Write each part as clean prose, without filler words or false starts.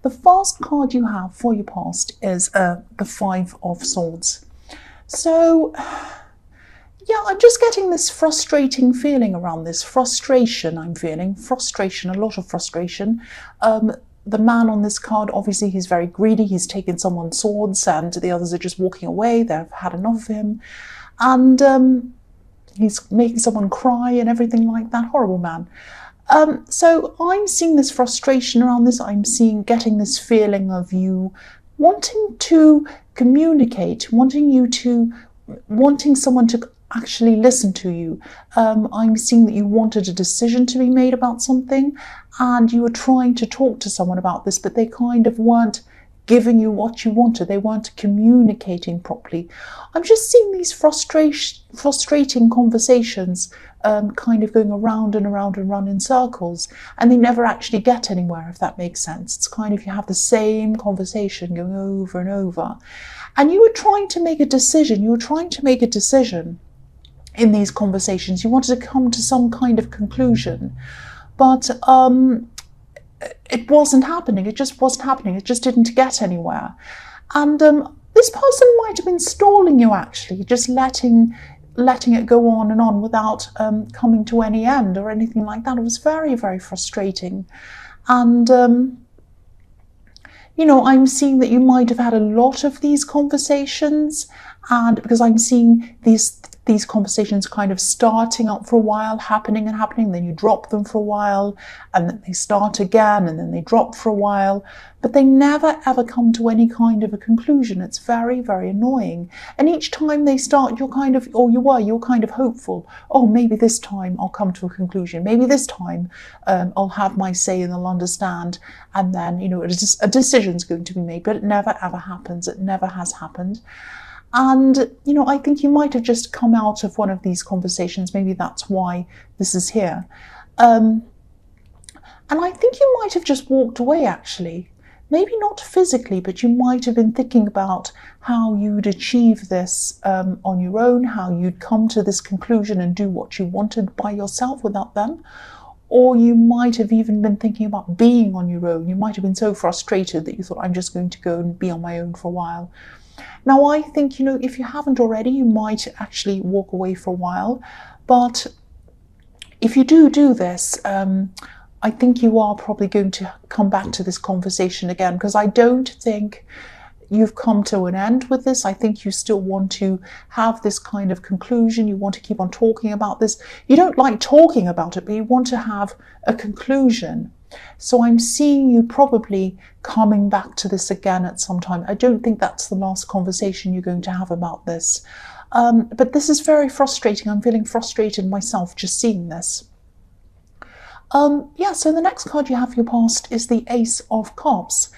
The first card you have for your past is the Five of Swords. So, yeah, I'm just getting this frustrating feeling around this. Frustration, I'm feeling. Frustration, a lot of frustration. The man on this card, obviously, he's very greedy. He's taken someone's swords and the others are just walking away. They've had enough of him. And he's making someone cry and everything like that. Horrible man. So I'm seeing this frustration around this. I'm getting this feeling of you wanting to communicate, wanting someone to actually listen to you. I'm seeing that you wanted a decision to be made about something and you were trying to talk to someone about this, but they kind of weren't giving you what you wanted. They weren't communicating properly. I'm just seeing these frustrating conversations kind of going around and around and around in circles, and they never actually get anywhere, if that makes sense. It's kind of, you have the same conversation going over and over. And you were trying to make a decision. In these conversations. You wanted to come to some kind of conclusion, but it wasn't happening. It just wasn't happening. It just didn't get anywhere. And this person might have been stalling you, actually, just letting it go on and on without coming to any end or anything like that. It was very, very frustrating. And I'm seeing that you might have had a lot of these conversations, and because I'm seeing these conversations kind of starting up for a while, happening, then you drop them for a while, and then they start again, and then they drop for a while, but they never ever come to any kind of a conclusion. It's very, very annoying. And each time they start, you're kind of hopeful. Oh, maybe this time I'll come to a conclusion. Maybe this time I'll have my say and they'll understand. And then, a decision's going to be made, but it never ever happens. It never has happened. And, I think you might have just come out of one of these conversations. Maybe that's why this is here. And I think you might have just walked away, actually. Maybe not physically, but you might have been thinking about how you'd achieve this on your own, how you'd come to this conclusion and do what you wanted by yourself without them. Or you might have even been thinking about being on your own. You might have been so frustrated that you thought, I'm just going to go and be on my own for a while. Now, I think, if you haven't already, you might actually walk away for a while. But if you do this, I think you are probably going to come back to this conversation again, because I don't think you've come to an end with this. I think you still want to have this kind of conclusion. You want to keep on talking about this. You don't like talking about it, but you want to have a conclusion. So I'm seeing you probably coming back to this again at some time. I don't think that's the last conversation you're going to have about this. But this is very frustrating. I'm feeling frustrated myself just seeing this. So the next card you have for your past is the Ace of Cups.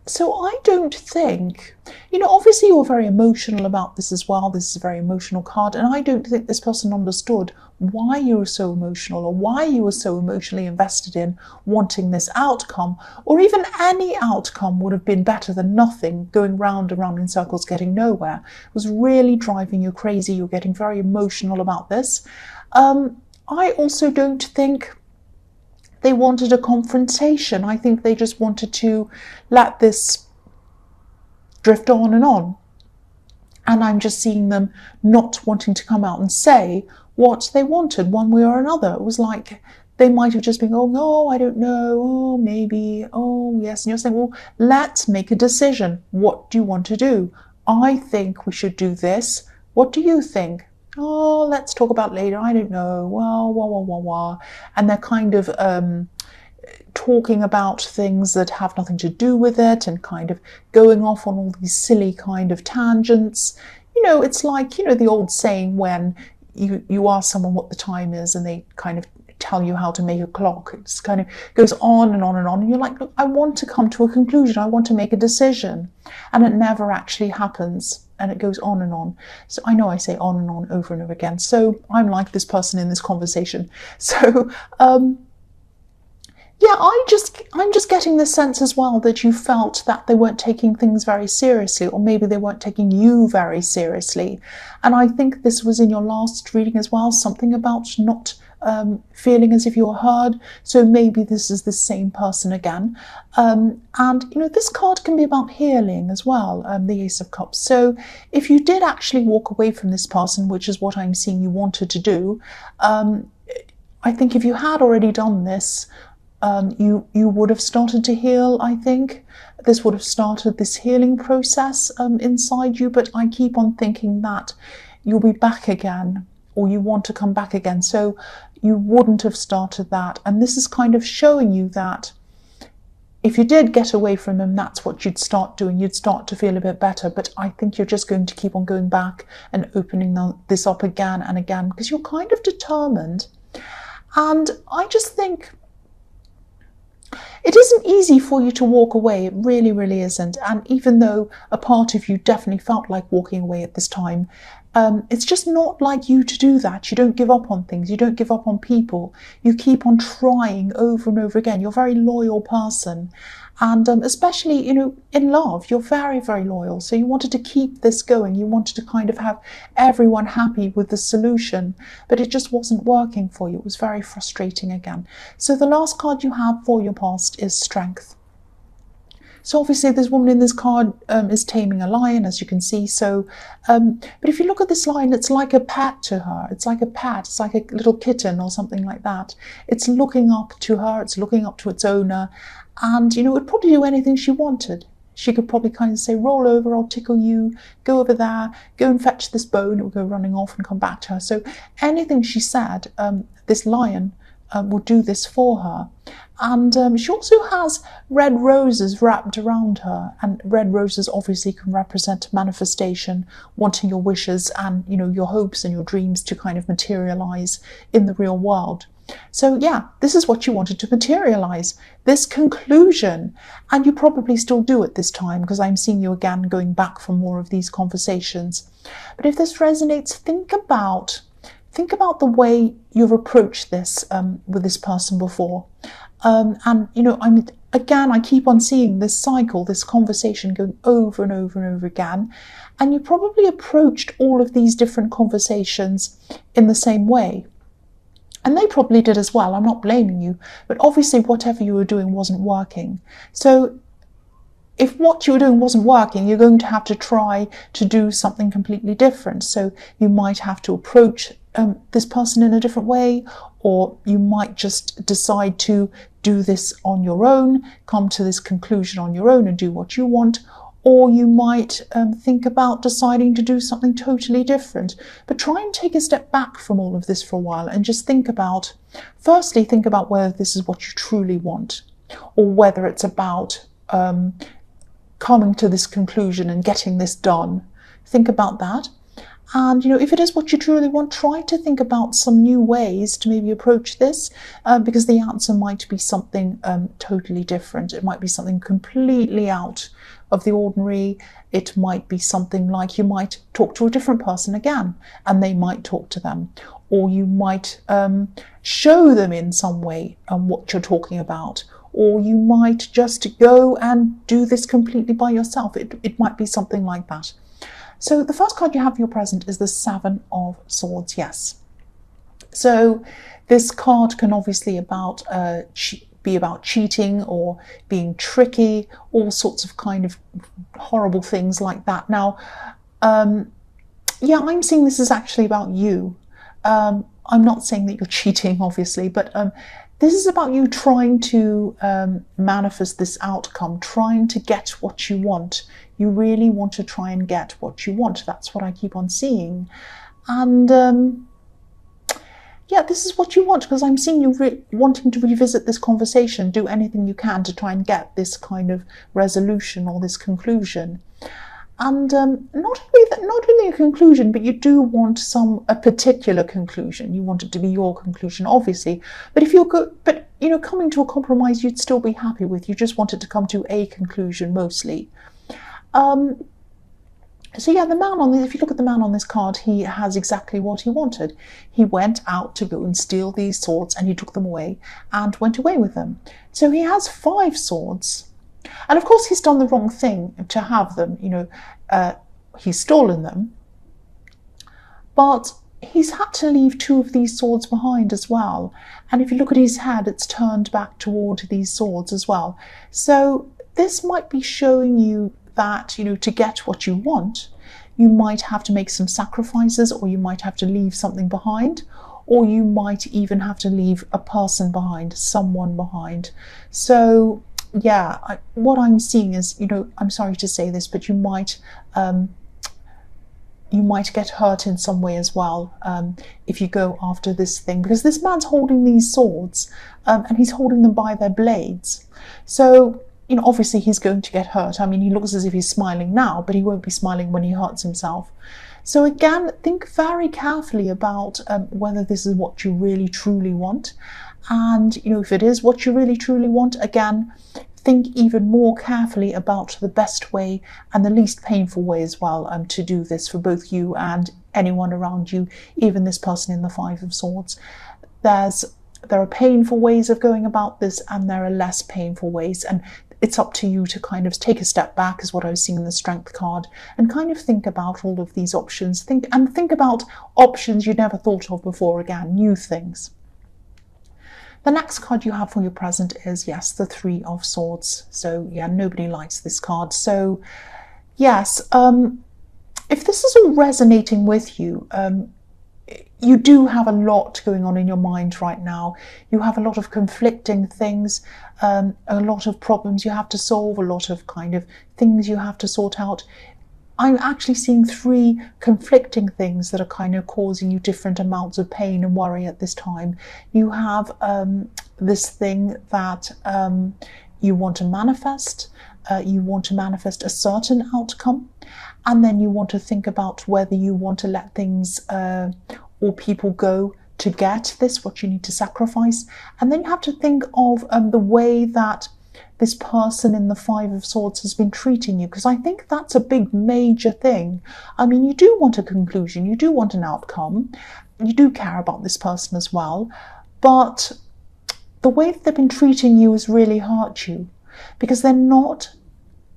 So I don't think, obviously you're very emotional about this as well. This is a very emotional card, and I don't think this person understood why you were so emotional, or why you were so emotionally invested in wanting this outcome, or even any outcome would have been better than nothing, going round and round in circles, getting nowhere. It was really driving you crazy. You're getting very emotional about this. I also don't think they wanted a confrontation. I think they just wanted to let this drift on and on. And I'm just seeing them not wanting to come out and say what they wanted one way or another. It was like they might have just been, oh, no, I don't know, oh, maybe, oh, yes. And you're saying, well, let's make a decision. What do you want to do? I think we should do this. What do you think? Oh, let's talk about later. I don't know. Well. And they're kind of talking about things that have nothing to do with it, and kind of going off on all these silly kind of tangents. It's like, the old saying when you ask someone what the time is and they kind of tell you how to make a clock. It just kind of goes on and on and on. And you're like, look, I want to come to a conclusion. I want to make a decision. And it never actually happens. And it goes on and on. So I know I say on and on over and over again. So I'm like this person in this conversation. So, I'm just getting the sense as well that you felt that they weren't taking things very seriously, or maybe they weren't taking you very seriously. And I think this was in your last reading as well, something about not feeling as if you're heard. So maybe this is the same person again. And, you know, this card can be about healing as well, the Ace of Cups. So if you did actually walk away from this person, which is what I'm seeing you wanted to do, I think if you had already done this, you would have started to heal, I think. This would have started this healing process inside you, but I keep on thinking that you'll be back again, or you want to come back again. So you wouldn't have started that. And this is kind of showing you that if you did get away from him, that's what you'd start doing. You'd start to feel a bit better. But I think you're just going to keep on going back and opening this up again and again, because you're kind of determined. And I just think it isn't easy for you to walk away. It really, really isn't. And even though a part of you definitely felt like walking away at this time, it's just not like you to do that. You don't give up on things. You don't give up on people. You keep on trying over and over again. You're a very loyal person. And especially, you know, in love, you're very, very loyal. So you wanted to keep this going. You wanted to kind of have everyone happy with the solution, but it just wasn't working for you. It was very frustrating again. So the last card you have for your past is Strength. So obviously this woman in this card is taming a lion, as you can see. So, but if you look at this lion, it's like a pet to her. It's like a pet. It's like a little kitten or something like that. It's looking up to her. It's looking up to its owner. And, you know, it would probably do anything she wanted. She could probably kind of say, roll over, I'll tickle you, go over there, go and fetch this bone. It would go running off and come back to her. So anything she said, this lion would do this for her. And she also has red roses wrapped around her, and red roses obviously can represent manifestation, wanting your wishes and, you know, your hopes and your dreams to kind of materialize in the real world. So yeah, this is what you wanted to materialize, this conclusion, and you probably still do at this time, because I'm seeing you again going back for more of these conversations. But if this resonates, think about the way you've approached this with this person before. And, you know, I keep on seeing this cycle, this conversation going over and over and over again. And you probably approached all of these different conversations in the same way. And they probably did as well. I'm not blaming you. But obviously whatever you were doing wasn't working. So if what you were doing wasn't working, you're going to have to try to do something completely different. So you might have to approach this person in a different way, or you might just decide to do this on your own, come to this conclusion on your own and do what you want, or you might think about deciding to do something totally different. But try and take a step back from all of this for a while and just think about whether this is what you truly want, or whether it's about coming to this conclusion and getting this done. Think about that. And, you know, if it is what you truly want, try to think about some new ways to maybe approach this, because the answer might be something totally different. It might be something completely out of the ordinary. It might be something like you might talk to a different person again, and they might talk to them. Or you might show them in some way what you're talking about. Or you might just go and do this completely by yourself. It might be something like that. So the first card you have in your present is the Seven of Swords, yes. So this card can obviously be about cheating or being tricky, all sorts of kind of horrible things like that. Now, yeah, I'm seeing this is actually about you. I'm not saying that you're cheating, obviously, but this is about you trying to manifest this outcome, trying to get what you want. You really want to try and get what you want. That's what I keep on seeing. And yeah, this is what you want, because I'm seeing you wanting to revisit this conversation, do anything you can to try and get this kind of resolution or this conclusion. And not only a conclusion, but you do want a particular conclusion. You want it to be your conclusion, obviously. But if you're good, but you know, coming to a compromise, you'd still be happy with. You just want it to come to a conclusion mostly. So yeah, the man on this, if you look at the man on this card, he has exactly what he wanted. He went out to go and steal these swords, and he took them away and went away with them. So he has 5 swords. And of course, he's done the wrong thing to have them. You know, he's stolen them. But he's had to leave 2 of these swords behind as well. And if you look at his head, it's turned back toward these swords as well. So this might be showing you that, to get what you want, you might have to make some sacrifices, or you might have to leave something behind, or you might even have to leave a person behind, someone behind. So yeah, what I'm seeing is, I'm sorry to say this, but you might get hurt in some way as well if you go after this thing, because this man's holding these swords and he's holding them by their blades. So obviously he's going to get hurt. I mean, he looks as if he's smiling now, but he won't be smiling when he hurts himself. So again, think very carefully about whether this is what you really truly want. And if it is what you really truly want, again, think even more carefully about the best way and the least painful way as well to do this for both you and anyone around you, even this person in the 5 of Swords. There are painful ways of going about this, and there are less painful ways, and it's up to you to kind of take a step back, is what I was seeing in the Strength card, and kind of think about all of these options. Think about options you never thought of before, again, new things. The next card you have for your present is, yes, the 3 of Swords. So yeah, nobody likes this card. So yes, if this is all resonating with you, you do have a lot going on in your mind right now. You have a lot of conflicting things, a lot of problems you have to solve, a lot of kind of things you have to sort out. I'm actually seeing 3 conflicting things that are kind of causing you different amounts of pain and worry at this time. You have this thing that you want to manifest. You want to manifest a certain outcome, and then you want to think about whether you want to let things or people go to get this, what you need to sacrifice. And then you have to think of the way that this person in the 5 of Swords has been treating you, because I think that's a big major thing. I mean, you do want a conclusion, you do want an outcome, you do care about this person as well, but the way that they've been treating you has really hurt you, because they know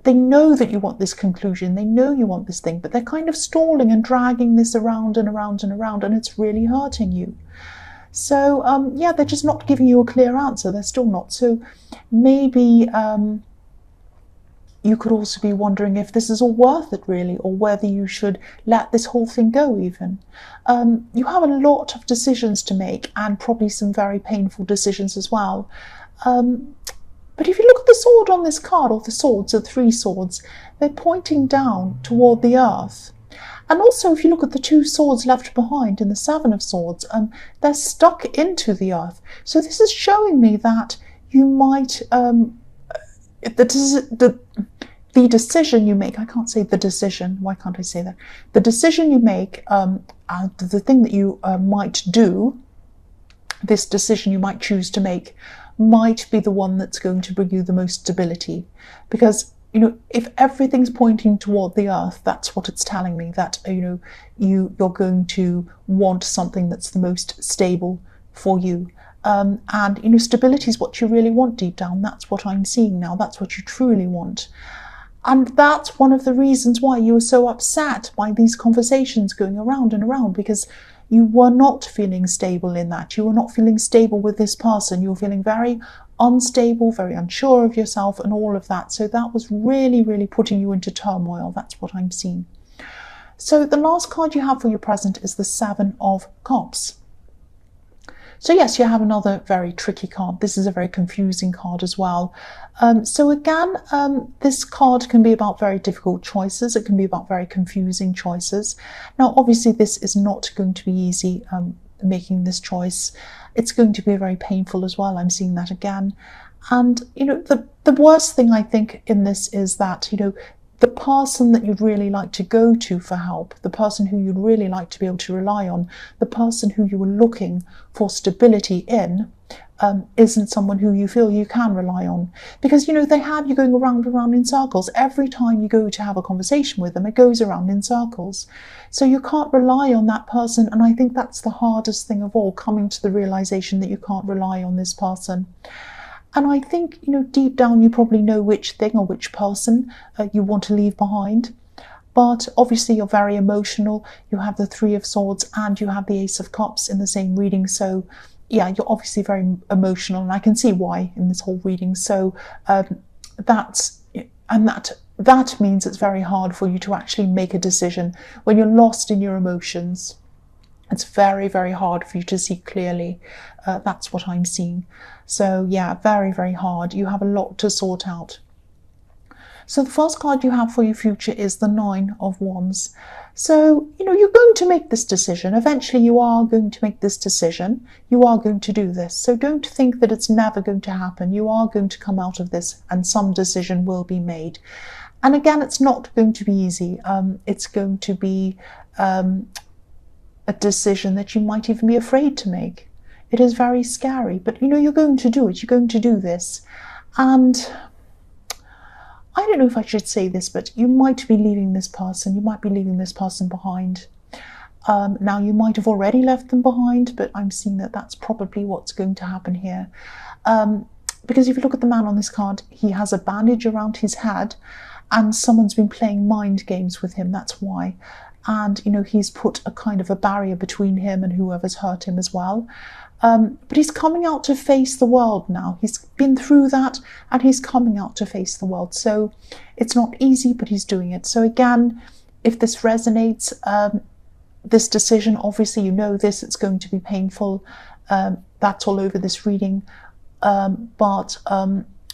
that you want this conclusion, they know you want this thing, but they're kind of stalling and dragging this around and around and around, and it's really hurting you. So yeah, they're just not giving you a clear answer. They're still not. So maybe you could also be wondering if this is all worth it really, or whether you should let this whole thing go even. You have a lot of decisions to make, and probably some very painful decisions as well. But if you look at the sword on this card, or the swords, the 3 swords, they're pointing down toward the earth. And also, if you look at the 2 swords left behind in the 7 of Swords, they're stuck into the earth. So this is showing me that you might, the decision you make, I can't say the decision, why can't I say that? The decision you make, the thing that you might do, this decision you might choose to make, might be the one that's going to bring you the most stability. Because if everything's pointing toward the earth, that's what it's telling me, that you're going to want something that's the most stable for you. And stability is what you really want deep down. That's what I'm seeing now. That's what you truly want. And that's one of the reasons why you were so upset by these conversations going around and around, because you were not feeling stable in that. You were not feeling stable with this person. You were feeling very unstable, very unsure of yourself and all of that. So that was really, really putting you into turmoil. That's what I'm seeing. So the last card you have for your present is the 7 of Cups. So yes, you have another very tricky card. This is a very confusing card as well. So again, this card can be about very difficult choices. It can be about very confusing choices. Now, obviously, this is not going to be easy, making this choice. It's going to be very painful as well. I'm seeing that again. And, the worst thing I think in this is that, the person that you'd really like to go to for help, the person who you'd really like to be able to rely on, the person who you were looking for stability in, isn't someone who you feel you can rely on. Because, they have you going around and around in circles. Every time you go to have a conversation with them, it goes around in circles. So you can't rely on that person. And I think that's the hardest thing of all, coming to the realization that you can't rely on this person. And I think, deep down, you probably know which thing or which person you want to leave behind. But obviously you're very emotional. You have the Three of Swords and you have the Ace of Cups in the same reading. So yeah, you're obviously very emotional, and I can see why in this whole reading. So that means it's very hard for you to actually make a decision. When you're lost in your emotions, it's very, very hard for you to see clearly. That's what I'm seeing. So yeah, very, very hard. You have a lot to sort out. So the first card you have for your future is the Nine of Wands. So, you're going to make this decision. Eventually you are going to make this decision. You are going to do this. So don't think that it's never going to happen. You are going to come out of this and some decision will be made. And again, it's not going to be easy. It's going to be a decision that you might even be afraid to make. It is very scary, but you're going to do it. You're going to do this. And I don't know if I should say this, but you might be leaving this person. You might be leaving this person behind. Now, you might have already left them behind, but I'm seeing that that's probably what's going to happen here. Because if you look at the man on this card, he has a bandage around his head and someone's been playing mind games with him. That's why. And, he's put a kind of a barrier between him and whoever's hurt him as well. But he's coming out to face the world now. He's been through that and he's coming out to face the world. So it's not easy, but he's doing it. So again, if this resonates, this decision, obviously this, it's going to be painful. That's all over this reading. But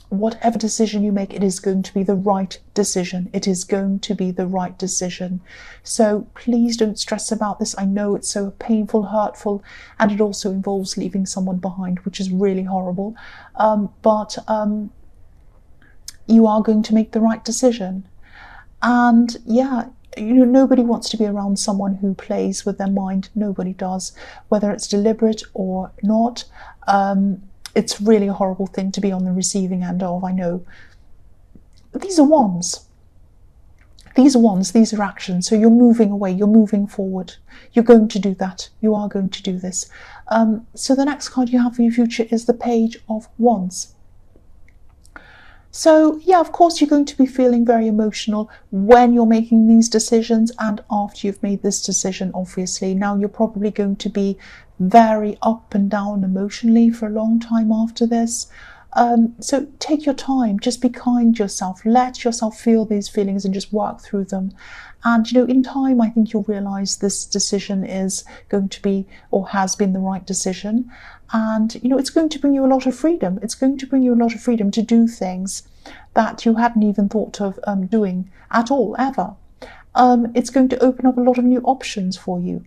whatever decision you make, it is going to be the right decision. It is going to be the right decision. So please don't stress about this. I know it's so painful, hurtful, and it also involves leaving someone behind, which is really horrible. But you are going to make the right decision. And yeah, nobody wants to be around someone who plays with their mind. Nobody does, whether it's deliberate or not. It's really a horrible thing to be on the receiving end of, I know. But these are wands. These are wands, these are actions. So you're moving away, you're moving forward. You're going to do that. You are going to do this. So the next card you have for your future is the Page of Wands. So yeah, of course, you're going to be feeling very emotional when you're making these decisions and after you've made this decision, obviously. Now you're probably going to be very up and down emotionally for a long time after this. So take your time, just be kind to yourself, let yourself feel these feelings and just work through them. And in time, I think you'll realize this decision is going to be, or has been, the right decision. And it's going to bring you a lot of freedom. It's going to bring you a lot of freedom to do things that you hadn't even thought of doing at all, ever. It's going to open up a lot of new options for you.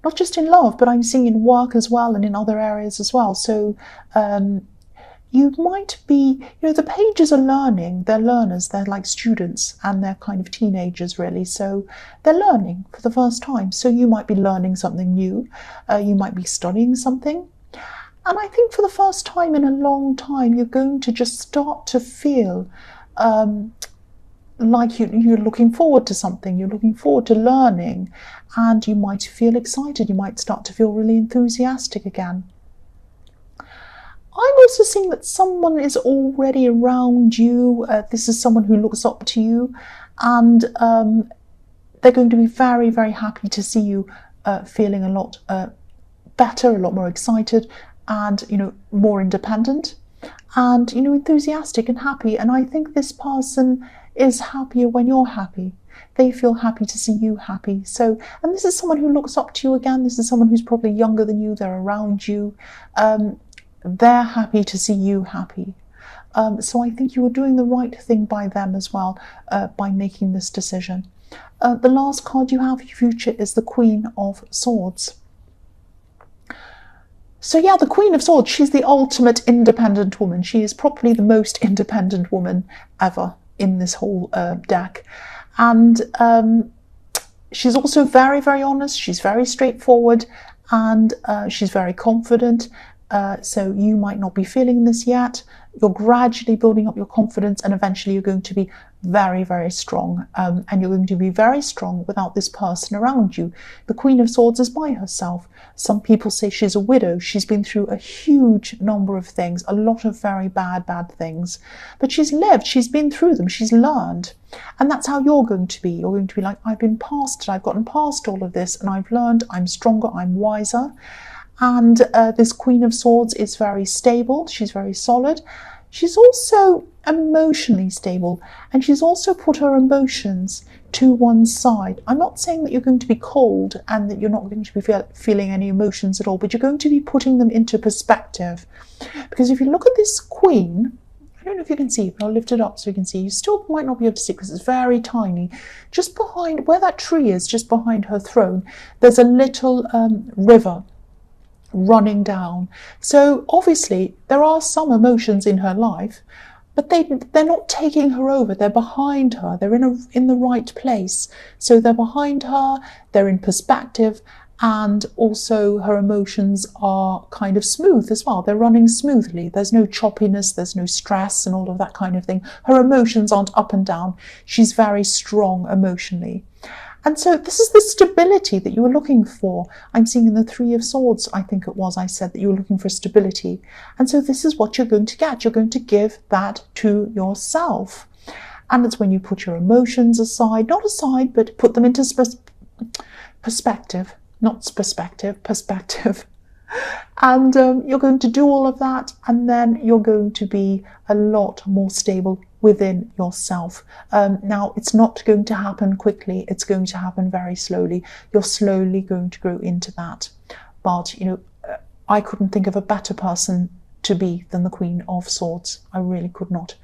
Not just in love, but I'm seeing in work as well and in other areas as well. So you might be, the pages are learning. They're learners. They're like students and they're kind of teenagers, really. So they're learning for the first time. So you might be learning something new. You might be studying something. And I think for the first time in a long time, you're going to just start to feel like you're looking forward to something, you're looking forward to learning, and you might feel excited, you might start to feel really enthusiastic again. I'm also seeing that someone is already around you. This is someone who looks up to you, and they're going to be very, very happy to see you feeling a lot better, a lot more excited, and more independent, and enthusiastic and happy. And I think this person is happier when you're happy. They feel happy to see you happy. So, and this is someone who looks up to you again. This is someone who's probably younger than you. They're around you. They're happy to see you happy. So I think you are doing the right thing by them as well, by making this decision. The last card you have for your future is the Queen of Swords. So yeah, the Queen of Swords, she's the ultimate independent woman. She is probably the most independent woman ever in this whole deck. And she's also very, very honest. She's very straightforward, and she's very confident. So you might not be feeling this yet. You're gradually building up your confidence, and eventually you're going to be very, very strong. And you're going to be very strong without this person around you. The Queen of Swords is by herself. Some people say she's a widow. She's been through a huge number of things, a lot of very bad things. But she's lived, she's been through them, she's learned. And that's how you're going to be. You're going to be like, I've been past it, I've gotten past all of this, and I've learned, I'm stronger, I'm wiser. And this Queen of Swords is very stable, she's very solid. She's also emotionally stable, and she's also put her emotions to one side. I'm not saying that you're going to be cold and that you're not going to be feeling any emotions at all, but you're going to be putting them into perspective. Because if you look at this Queen, I don't know if you can see, but I'll lift it up so you can see. You still might not be able to see because it's very tiny. Just behind, where that tree is, just behind her throne, there's a little river running down. So obviously there are some emotions in her life, but they're not taking her over. They're behind her. They're in the right place. So they're behind her, they're in perspective, and also her emotions are kind of smooth as well. They're running smoothly. There's no choppiness, there's no stress and all of that kind of thing. Her emotions aren't up and down. She's very strong emotionally. And so this is the stability that you were looking for. I'm seeing in the Three of Swords, I think it was, I said that you were looking for stability. And so this is what you're going to get. You're going to give that to yourself. And it's when you put your emotions aside, not aside, but put them into perspective, not perspective. And you're going to do all of that, and then you're going to be a lot more stable within yourself. Now, it's not going to happen quickly. It's going to happen very slowly. You're slowly going to grow into that. But, you know, I couldn't think of a better person to be than the Queen of Swords. I really could not.